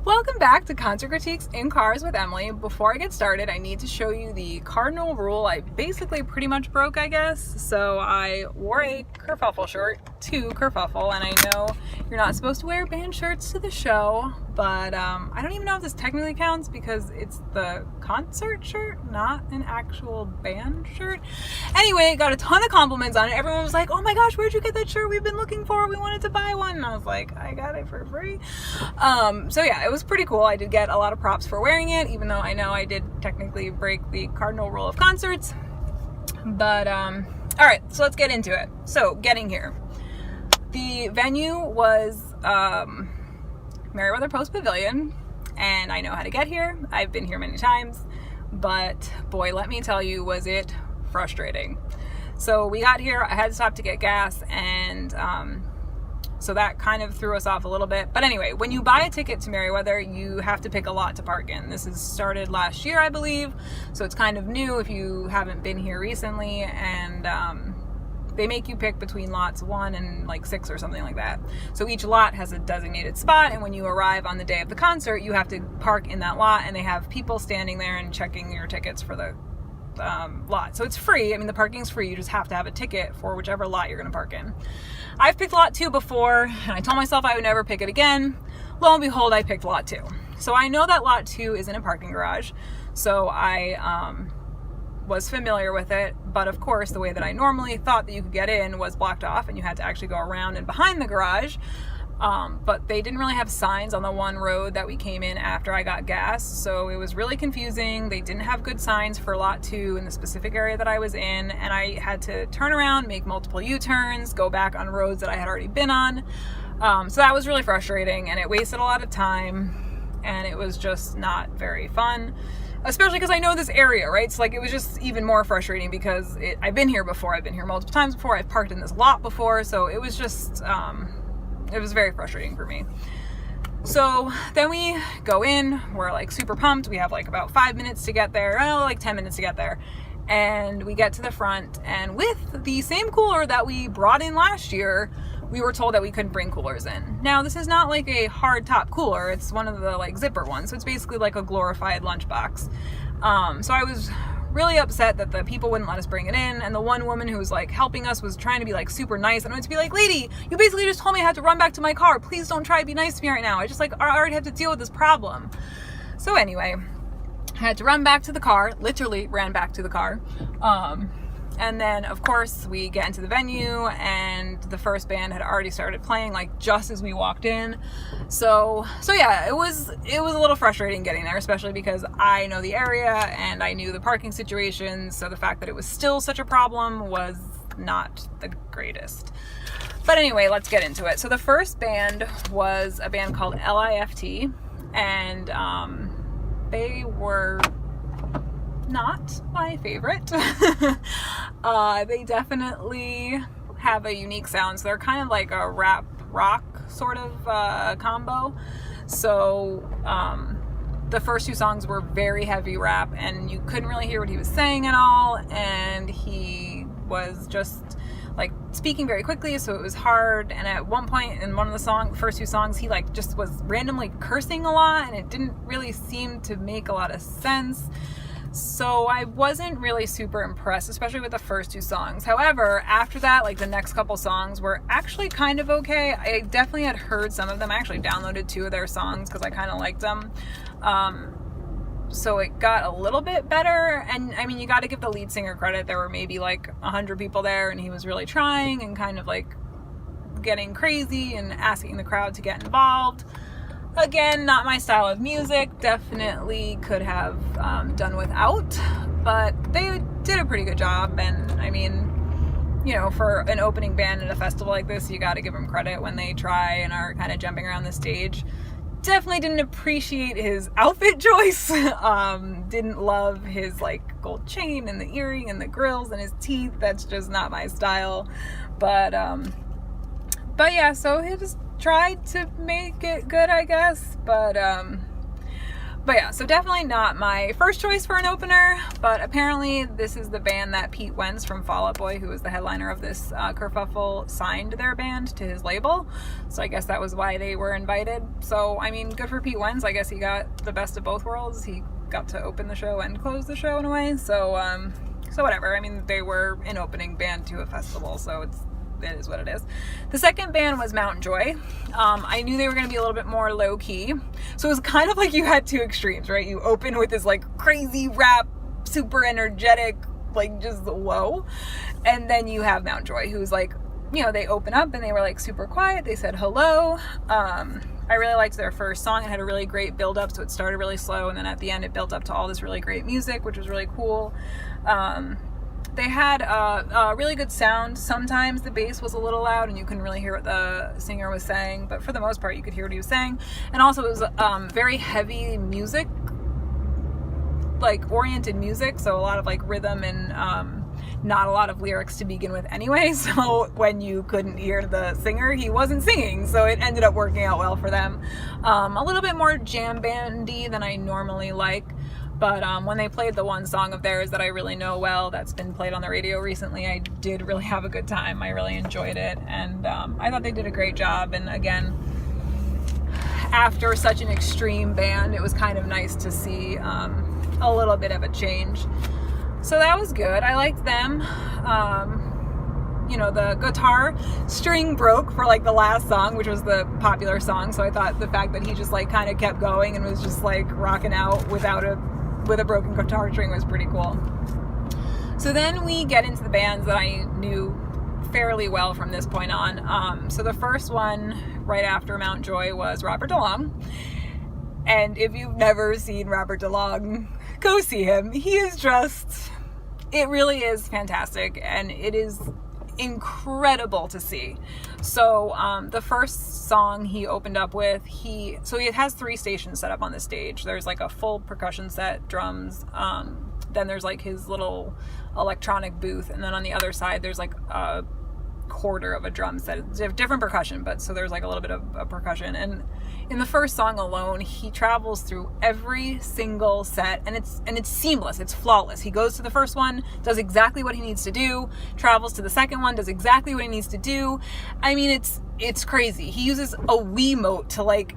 Welcome back to Concert Critiques in Cars with Emily. Before I get started, I need to show you the cardinal rule I basically pretty much broke, I guess. So I wore a Kerfuffle shirt to Kerfuffle, and I know you're not supposed to wear band shirts to the show, but I don't even know if this technically counts because it's the concert shirt, not an actual band shirt. Anyway, got a ton of compliments on it. Everyone was like, oh my gosh, where'd you get that shirt? We've been looking for it. We wanted to buy one. And I was like, I got it for free. So yeah, it was pretty cool. I did get a lot of props for wearing it, even though I know I did technically break the cardinal rule of concerts. But all right, so let's get into it. So getting here, the venue was Merriweather Pavilion, and I know how to get here. I've been here many times, but boy, let me tell you, was it frustrating. So we got here, I had to stop to get gas, and so that kind of threw us off a little bit. But anyway, when you buy a ticket to Merriweather, you have to pick a lot to park in. This has started last year, I believe, so it's kind of new if you haven't been here recently, and they make you pick between lots 1 and like 6 or something like that. So each lot has a designated spot, and when you arrive on the day of the concert, you have to park in that lot, and they have people standing there and checking your tickets for the lot. So it's free. I mean, the parking's free. You just have to have a ticket for whichever lot you're going to park in. I've picked lot 2 before, and I told myself I would never pick it again. Lo and behold, I picked lot 2. So I know that lot 2 is in a parking garage. So I was familiar with it, but of course the way that I normally thought that you could get in was blocked off, and you had to actually go around and behind the garage. But they didn't really have signs on the one road that we came in after I got gas, so it was really confusing. They didn't have good signs for lot 2 in the specific area that I was in, and I had to turn around, make multiple U-turns, go back on roads that I had already been on. So that was really frustrating, and it wasted a lot of time, and it was just not very fun. Especially because I know this area, right? So like, it was just even more frustrating because I've been here before. I've been here multiple times before. I've parked in this lot before. So it was just, it was very frustrating for me. So then we go in, we're like super pumped. We have like about 5 minutes to get there, like 10 minutes to get there. And we get to the front, and with the same cooler that we brought in last year, we were told that we couldn't bring coolers in. Now, this is not like a hard top cooler. It's one of the like zipper ones. So it's basically like a glorified lunchbox. So I was really upset that the people wouldn't let us bring it in. And the one woman who was like helping us was trying to be like super nice. And I went to be like, lady, you basically just told me I had to run back to my car. Please don't try to be nice to me right now. I just like, I already have to deal with this problem. So anyway, I had to run back to the car, literally ran back to the car. And then, of course, we get into the venue, and the first band had already started playing, like, just as we walked in. So yeah, it was a little frustrating getting there, especially because I know the area, and I knew the parking situation, so the fact that it was still such a problem was not the greatest. But anyway, let's get into it. So the first band was a band called L.I.F.T, and they were not my favorite. They definitely have a unique sound. So they're kind of like a rap rock sort of combo. So the first 2 songs were very heavy rap, and you couldn't really hear what he was saying at all, and he was just like speaking very quickly, so it was hard. And at one point in one of the first 2 songs, he like just was randomly cursing a lot, and it didn't really seem to make a lot of sense. So I wasn't really super impressed, especially with the first 2 songs. However, after that, like the next couple songs were actually kind of okay. I definitely had heard some of them. I actually downloaded 2 of their songs because I kind of liked them. So it got a little bit better. And I mean, you got to give the lead singer credit. There were maybe like 100 people there, and he was really trying and kind of like getting crazy and asking the crowd to get involved. Again, not my style of music. Definitely could have done without, but they did a pretty good job. And I mean, you know, for an opening band at a festival like this, you got to give them credit when they try and are kind of jumping around the stage. Definitely didn't appreciate his outfit choice. Didn't love his like gold chain and the earring and the grills and his teeth. That's just not my style. But yeah, so he just tried to make it good, I guess. But But yeah, so definitely not my first choice for an opener, but apparently this is the band that Pete Wentz from Fall Out Boy, who was the headliner of this Kerfuffle, signed their band to his label. So I guess that was why they were invited. So, I mean, good for Pete Wentz. I guess he got the best of both worlds. He got to open the show and close the show in a way. So, so whatever. I mean, they were an opening band to a festival, so it is what it is. The second band was Mountain Joy. I knew they were going to be a little bit more low-key. So it was kind of like you had two extremes, right? You open with this like crazy rap, super energetic, like just whoa. And then you have Mountain Joy, who's like, you know, they open up and they were like super quiet. They said hello. I really liked their first song. It had a really great build up. So it started really slow. And then at the end, it built up to all this really great music, which was really cool. They had a really good sound. Sometimes the bass was a little loud and you couldn't really hear what the singer was saying, but for the most part you could hear what he was saying. And also it was very heavy music, like oriented music, so a lot of like rhythm and not a lot of lyrics to begin with anyway. So when you couldn't hear the singer, he wasn't singing, so it ended up working out well for them. A little bit more jam bandy than I normally like. But when they played the one song of theirs that I really know well, that's been played on the radio recently, I did really have a good time. I really enjoyed it. And I thought they did a great job. And again, after such an extreme band, it was kind of nice to see a little bit of a change. So that was good. I liked them. You know, the guitar string broke for like the last song, which was the popular song. So I thought the fact that he just like kind of kept going and was just like rocking out with a broken guitar string was pretty cool. So then we get into the bands that I knew fairly well from this point on. So the first one right after Mount Joy was Robert DeLong. And if you've never seen Robert DeLong, go see him. He is just, it really is fantastic. And it is incredible to see. So the first song he opened up with, he has 3 stations set up on the stage. There's like a full percussion set, drums, then there's like his little electronic booth, and then on the other side there's like a quarter of a drum set, different percussion, but so there's like a little bit of percussion. And in the first song alone, he travels through every single set, and it's seamless, it's flawless. He goes to the first one, does exactly what he needs to do, travels to the second one, does exactly what he needs to do. I mean, it's crazy. He uses a Wiimote to like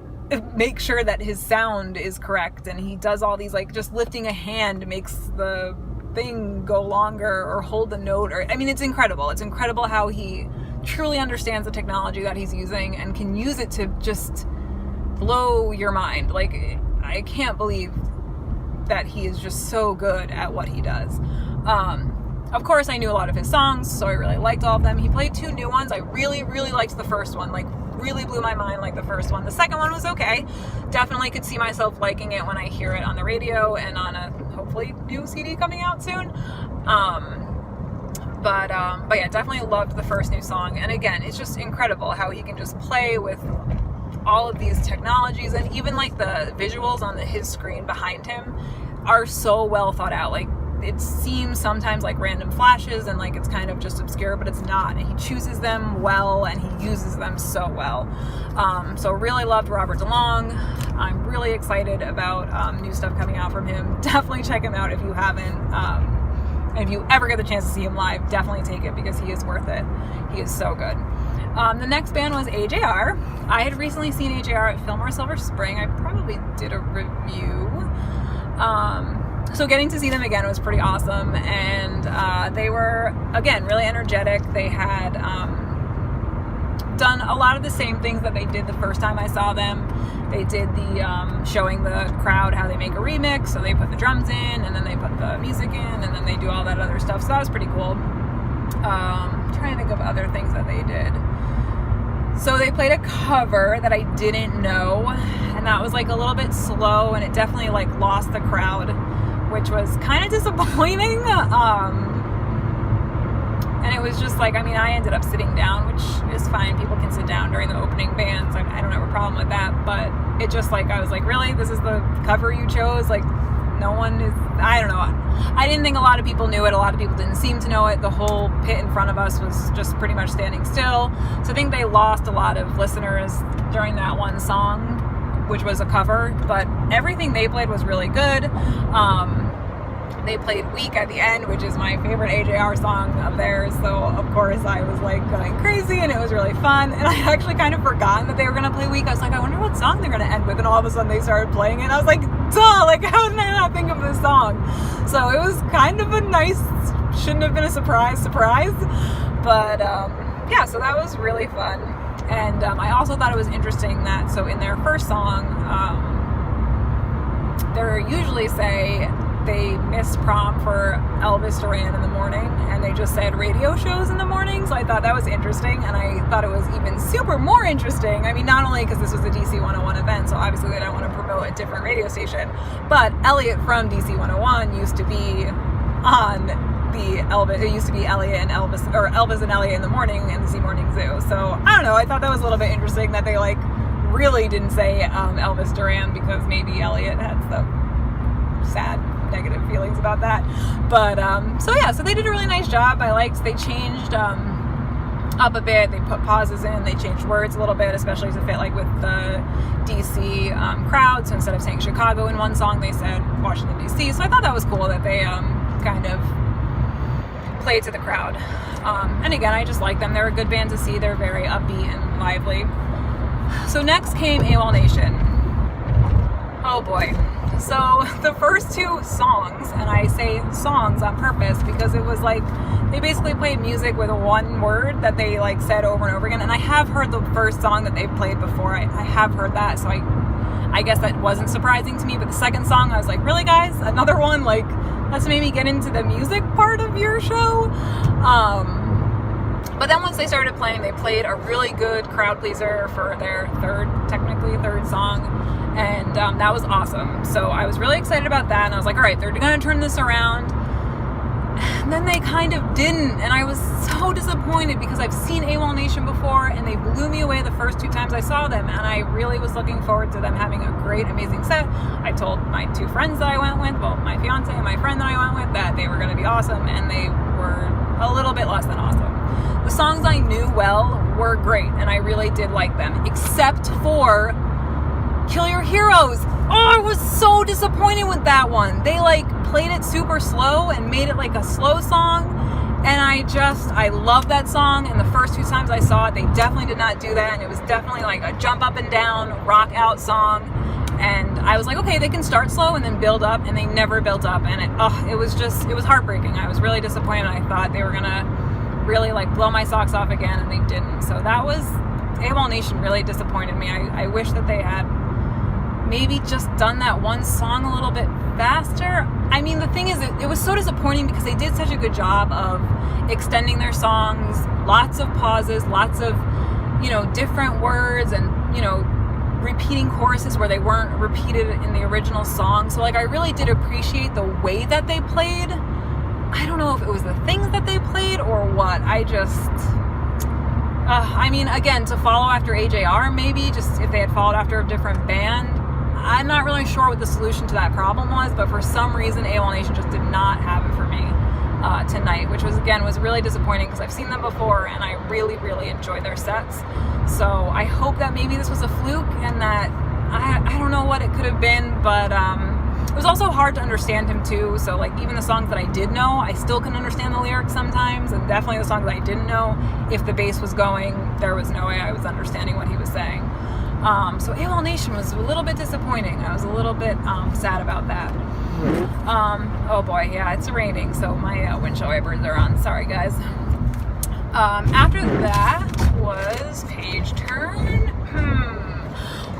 make sure that his sound is correct, and he does all these, like, just lifting a hand makes the thing go longer or hold the note, or I mean, it's incredible. It's incredible how he truly understands the technology that he's using and can use it to just blow your mind. Like, I can't believe that he is just so good at what he does. Of course, I knew a lot of his songs, so I really liked all of them. He played 2 new ones. I really, really liked the first one. Like, really blew my mind like the first one. The second one was okay. Definitely could see myself liking it when I hear it on the radio and on a hopefully new CD coming out soon. But yeah, definitely loved the first new song. And again, it's just incredible how he can just play with all of these technologies, and even like the visuals on his screen behind him are so well thought out. Like, it seems sometimes like random flashes and like it's kind of just obscure, but it's not. And he chooses them well and he uses them so well. So really loved Robert DeLong. I'm really excited about new stuff coming out from him. Definitely check him out if you haven't. And if you ever get the chance to see him live, definitely take it because he is worth it. He is so good. The next band was AJR. I had recently seen AJR at Fillmore Silver Spring. I probably did a review. So getting to see them again was pretty awesome, and they were, again, really energetic. They had done a lot of the same things that they did the first time I saw them. They did the showing the crowd how they make a remix, so they put the drums in, and then they put the music in, and then they do all that other stuff, so that was pretty cool. I'm trying to think of other things that they did. So they played a cover that I didn't know, and that was like a little bit slow, and it definitely like lost the crowd, which was kind of disappointing. And it was just like, I mean, I ended up sitting down, which is fine. People can sit down during the opening bands. I don't have a problem with that, but it just like, I was like, really? This is the cover you chose? Like, no one is, I don't know. I didn't think a lot of people knew it. A lot of people didn't seem to know it. The whole pit in front of us was just pretty much standing still. So I think they lost a lot of listeners during that one song. which was a cover, but everything they played was really good. They played Weak at the end, which is my favorite AJR song of theirs, so of course I was like going crazy, and it was really fun. And I had actually kind of forgotten that they were going to play Weak. I was like, I wonder what song they're going to end with, and all of a sudden they started playing it, and I was like, duh, like how did I not think of this song? So it was kind of a nice, shouldn't have been a surprise, but yeah, so that was really fun. And I also thought it was interesting that, so in their first song, they usually say they missed prom for Elvis Duran in the morning, and they just said radio shows in the morning. So I thought that was interesting, and I thought it was even super more interesting. I mean, not only because this was a DC101 event, so obviously they don't want to promote a different radio station, but Elliot from DC101 used to be on the Elvis. It used to be Elliot and Elvis, or Elvis and Elliot in the morning in the Z Morning Zoo. So I don't know. I thought that was a little bit interesting that they like really didn't say Elvis Duran, because maybe Elliot had some sad negative feelings about that. But so yeah, so they did a really nice job. I liked they changed up a bit. They put pauses in, they changed words a little bit, especially to fit like with the DC crowd. So instead of saying Chicago in one song, they said Washington DC. So I thought that was cool that they kind of played to the crowd. And again, I just like them. They're a good band to see. They're very upbeat and lively. So next came Awolnation. Oh boy. So the first two songs, and I say songs on purpose because it was like they basically played music with one word that they like said over and over again. And I have heard the first song that they've played before. I have heard that, so I guess that wasn't surprising to me. But the second song, I was like, really, guys? Another one? Like, that's made me get into the music part of your show. But then once they started playing, they played a really good crowd pleaser for their technically third song. And that was awesome. So I was really excited about that. And I was like, all right, they're going to turn this around. And then they kind of didn't. And I was so disappointed because I've seen Awolnation before, and they blew me away the first two times I saw them. And I really was looking forward to them having a great, amazing set. I told my two friends that I went with, well, my fiance and my friend that I went with, that they were going to be awesome. And they were a little bit less than awesome. The songs I knew well were great, and I really did like them, except for Kill Your Heroes. Oh, I was so disappointed with that one. They like played it super slow and made it like a slow song, and I love that song. And the first two times I saw it, they definitely did not do that, and it was definitely like a jump up and down, rock out song. And I was like, okay, they can start slow and then build up, and they never built up, and it was heartbreaking. I was really disappointed. I thought they were gonna really like blow my socks off again, and they didn't. So that was, Awolnation really disappointed me. I wish that they had maybe just done that one song a little bit faster. I mean, the thing is, it was so disappointing because they did such a good job of extending their songs, lots of pauses, lots of, different words, and, repeating choruses where they weren't repeated in the original song. So like, I really did appreciate the way that they played. I don't know if it was the things that they played or what. I mean, again, to follow after AJR, maybe just if they had followed after a different band, I'm not really sure what the solution to that problem was, but for some reason, Awolnation just did not have it for me tonight, which was really disappointing because I've seen them before and I really, really enjoy their sets. So I hope that maybe this was a fluke and that, I don't know what it could have been, but it was also hard to understand him too. So like even the songs that I did know, I still couldn't understand the lyrics sometimes, and definitely the songs that I didn't know, if the bass was going, there was no way I was understanding what he was saying. So Awolnation was a little bit disappointing. I was a little bit sad about that. Oh boy, yeah, it's raining, so my windshield wipers are on. Sorry, guys. After that was page turn.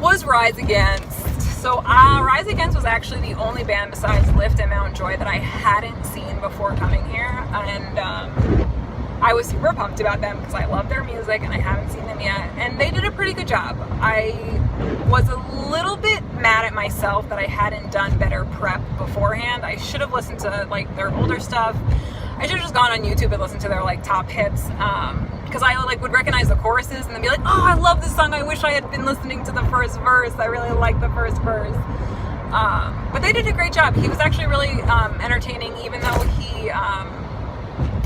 Was Rise Against. So Rise Against was actually the only band besides L.I.F.T and Mount Joy that I hadn't seen before coming here, and I was super pumped about them because I love their music and I haven't seen them yet, and they did a pretty good job. I was a little bit mad at myself that I hadn't done better prep beforehand. I should have listened to like their older stuff. I should have just gone on YouTube and listened to their like top hits, because I like would recognize the choruses and then be like, oh, I love this song. I wish I had been listening to the first verse. I really like the first verse. But they did a great job. He was actually really entertaining, even though he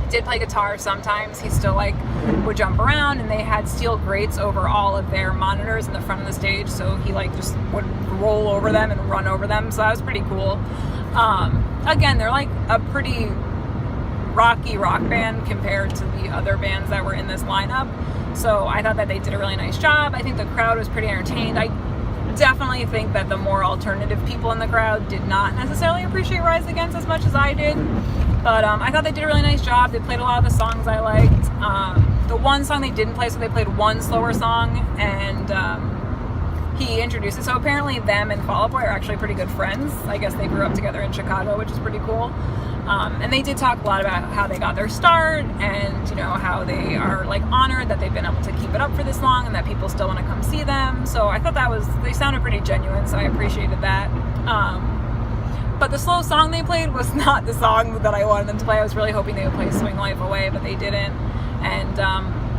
did play guitar sometimes. He still like would jump around, and they had steel grates over all of their monitors in the front of the stage, so he like just would roll over them and run over them, so that was pretty cool. Again, they're like a pretty rocky rock band compared to the other bands that were in this lineup, so I thought that they did a really nice job. I think the crowd was pretty entertained. I definitely think that the more alternative people in the crowd did not necessarily appreciate Rise Against as much as I did, but I thought they did a really nice job. They played a lot of the songs I liked. The one song they didn't play, so they played one slower song, and he introduced it. So apparently them and Fall Out Boy are actually pretty good friends. I guess they grew up together in Chicago, which is pretty cool. And they did talk a lot about how they got their start, and you know, how they are like honored that they've been able to keep it up for this long and that people still want to come see them. So I thought they sounded pretty genuine, so I appreciated that. But the slow song they played was not the song that I wanted them to play. I was really hoping they would play Swing Life Away, but they didn't. And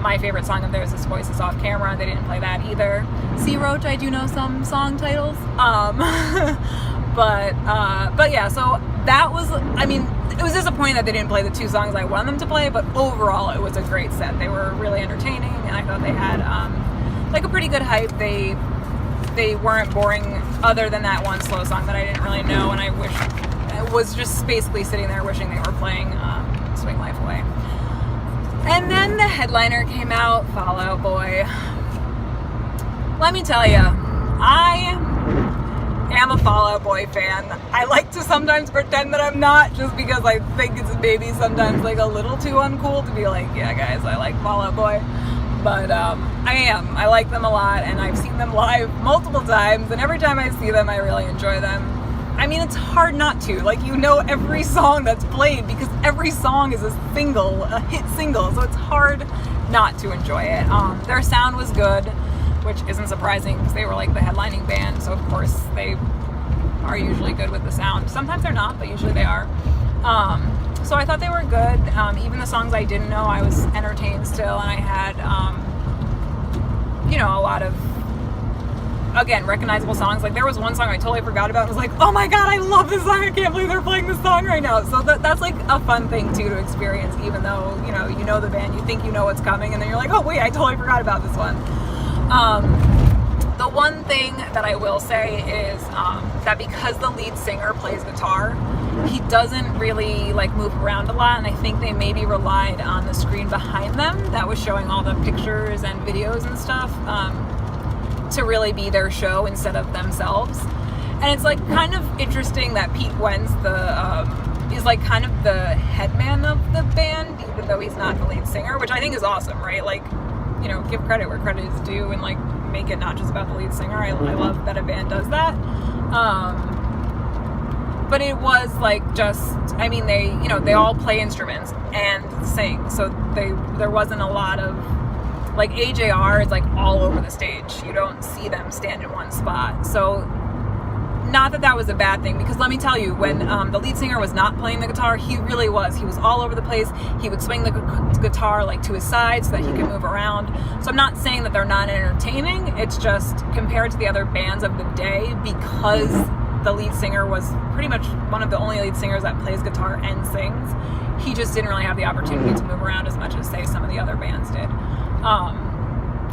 my favorite song of theirs is Voices Off Camera. They didn't play that either. See, Roach, I do know some song titles. But yeah, so that was, I mean, it was disappointing that they didn't play the two songs I wanted them to play, but overall it was a great set. They were really entertaining, and I thought they had like a pretty good hype. They weren't boring other than that one slow song that I didn't really know, and I was just basically sitting there wishing they were playing Swing Life Away. And then the headliner came out, Fall Out Boy. Let me tell you, I am a Fall Out Boy fan. I like to sometimes pretend that I'm not, just because I think it's maybe sometimes like a little too uncool to be like, yeah guys, I like Fall Out Boy. But I am. I like them a lot, and I've seen them live multiple times, and every time I see them, I really enjoy them. I mean, it's hard not to. Like, you know every song that's played, because every song is a hit single, so it's hard not to enjoy it. Their sound was good, which isn't surprising, because they were like the headlining band, so of course they are usually good with the sound. Sometimes they're not, but usually they are. So I thought they were good. Even the songs I didn't know, I was entertained still, and I had, you know, a lot of, again, recognizable songs. Like, there was one song I totally forgot about and was like, oh my god, I love this song, I can't believe they're playing this song right now. So that's like a fun thing too to experience, even though, you know the band, you think you know what's coming, and then you're like, oh wait, I totally forgot about this one. The one thing that I will say is that because the lead singer plays guitar, he doesn't really like move around a lot, and I think they maybe relied on the screen behind them that was showing all the pictures and videos and stuff to really be their show instead of themselves. And it's like kind of interesting that Pete Wentz is like kind of the headman of the band, even though he's not the lead singer, which I think is awesome, right? Like, you know, give credit where credit is due, and like make it not just about the lead singer. I love that a band does that. But it was like just, I mean, they all play instruments and sing, so there wasn't a lot of, like, AJR is like all over the stage. You don't see them stand in one spot. So not that was a bad thing, because let me tell you, when the lead singer was not playing the guitar, he really was. He was all over the place. He would swing the guitar like to his side so that he could move around. So I'm not saying that they're not entertaining. It's just compared to the other bands of the day, because the lead singer was pretty much one of the only lead singers that plays guitar and sings, he just didn't really have the opportunity to move around as much as, say, some of the other bands did.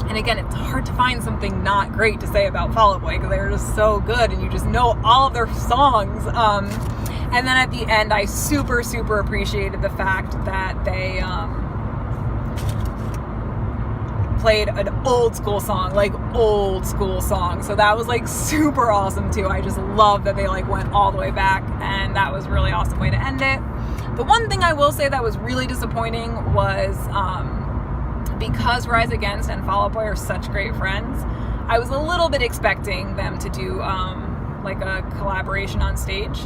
And again, it's hard to find something not great to say about Fall Out Boy, because they're just so good and you just know all of their songs. And then at the end, I super, super appreciated the fact that they played an old school song. So that was like super awesome too. I just love that they like went all the way back, and that was a really awesome way to end it. The one thing I will say that was really disappointing was because Rise Against and Fall Out Boy are such great friends, I was a little bit expecting them to do like a collaboration on stage.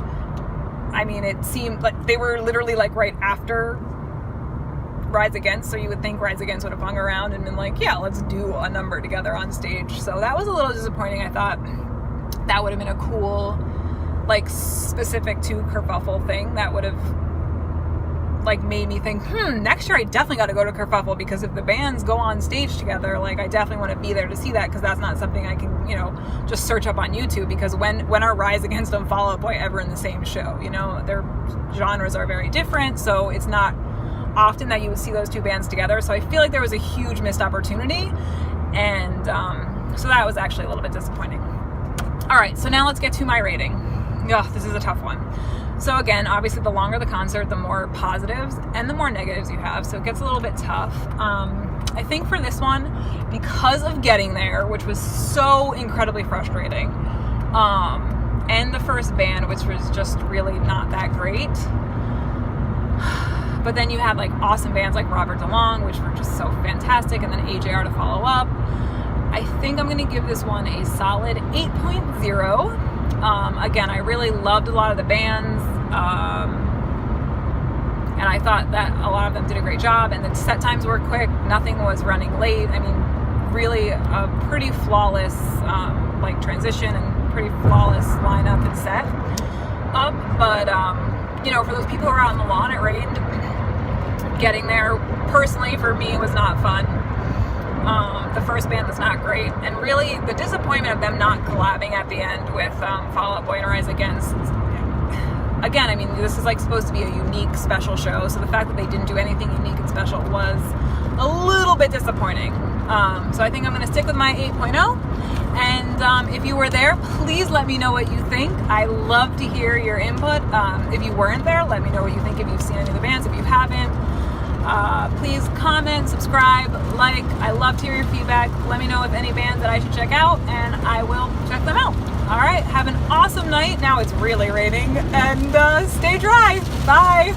I mean, it seemed like they were literally like right after Rise Against, so you would think Rise Against would have hung around and been like, yeah, let's do a number together on stage. So that was a little disappointing. I thought that would have been a cool, like, specific to Kerfuffle thing that would have like made me think, next year I definitely got to go to Kerfuffle, because if the bands go on stage together, like, I definitely want to be there to see that, because that's not something I can, you know, just search up on YouTube, because when are Rise Against and Fall Out Boy ever in the same show? You know, their genres are very different, so it's not often that you would see those two bands together. So I feel like there was a huge missed opportunity. And so that was actually a little bit disappointing. All right, so now let's get to my rating. Ugh, this is a tough one. So again, obviously the longer the concert, the more positives and the more negatives you have. So it gets a little bit tough. I think for this one, because of getting there, which was so incredibly frustrating, and the first band, which was just really not that great. But then you had like awesome bands like Robert DeLong, which were just so fantastic, and then AJR to follow up. I think I'm going to give this one a solid 8.0. Again, I really loved a lot of the bands, and I thought that a lot of them did a great job, and the set times were quick, nothing was running late. I mean, really a pretty flawless like transition and pretty flawless lineup and set up. But you know, for those people who are out on the lawn, it rained. Getting there, personally, for me, was not fun. The first band was not great, and really the disappointment of them not collabing at the end with Fall Out Boy and Rise Against. Again, I mean, this is like supposed to be a unique, special show, so the fact that they didn't do anything unique and special was a little bit disappointing. So I think I'm going to stick with my 8.0. And if you were there, please let me know what you think. I love to hear your input. If you weren't there, let me know what you think if you've seen any of the bands. If you haven't, please comment, subscribe, like. I love to hear your feedback. Let me know if any bands that I should check out, and I will check them out. All right, have an awesome night. Now it's really raining, and stay dry. Bye.